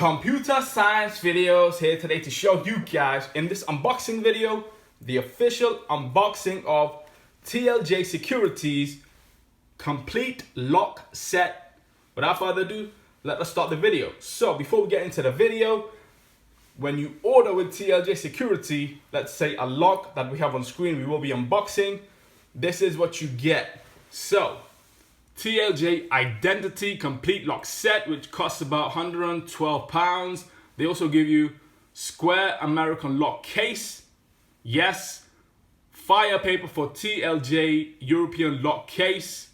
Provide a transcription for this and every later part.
Computer science videos here today to show you guys in this unboxing video the official unboxing of TLJ Securities complete lock set. Without further ado, let us start the video. So before we get into the video, when you order with TLJ Security, let's say a lock that we have on screen, we will be unboxing, this is what you get. So TLJ Identity Complete Lock Set, which costs about £112. They also give you square American lock case. Yes. Fire paper for TLJ European lock case.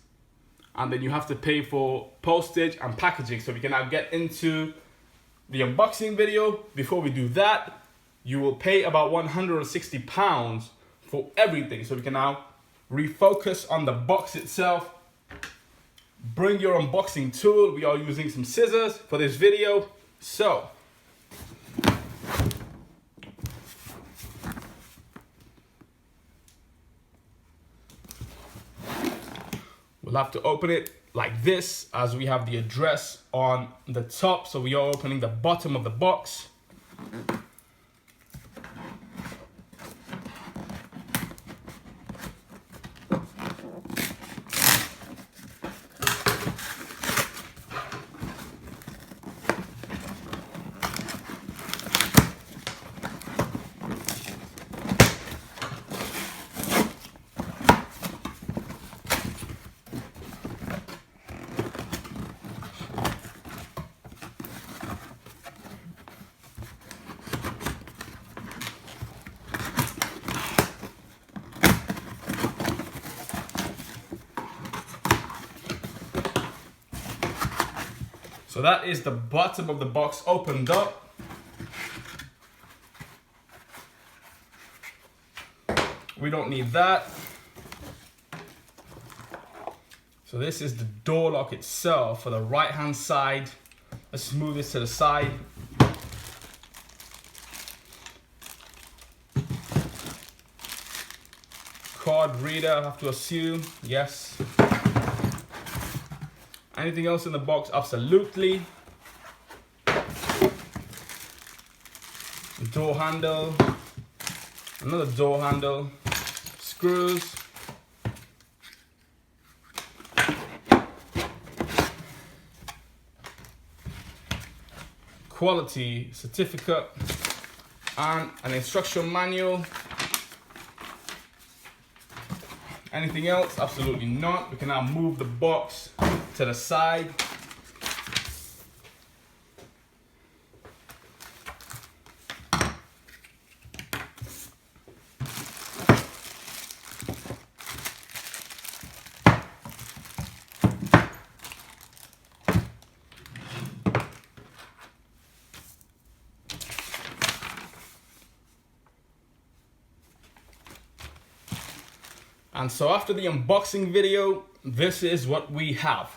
And then you have to pay for postage and packaging. So we can now get into the unboxing video. Before we do that, you will pay about £160 for everything. So we can now refocus on the box itself. Bring your unboxing tool. We are using some scissors for this video. So we'll have to open it like this, as we have the address on the top. So we are opening the bottom of the box. So that is the bottom of the box opened up. We don't need that. So this is the door lock itself for the right hand side. Let's move this to the side. Card reader, I have to assume, yes. Anything else in the box? Absolutely. Door handle, another door handle, screws, quality certificate, and an instruction manual. Anything else? Absolutely not. We can now move the box to the side. And so after the unboxing video, this is what we have.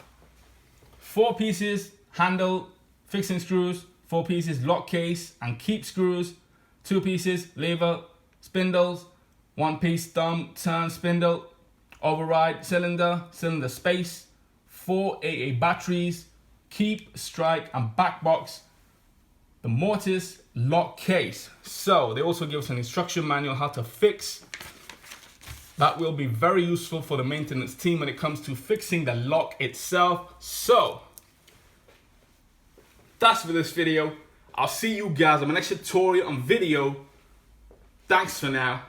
4 pieces handle fixing screws, 4 pieces lock case and keep screws, 2 pieces lever spindles, 1 piece thumb turn spindle, override cylinder, cylinder space, 4 AA batteries, keep, strike and back box, the mortise lock case. So they also give us an instruction manual how to fix. That will be very useful for the maintenance team when it comes to fixing the lock itself. So that's for this video. I'll see you guys on my next tutorial on video. Thanks for now.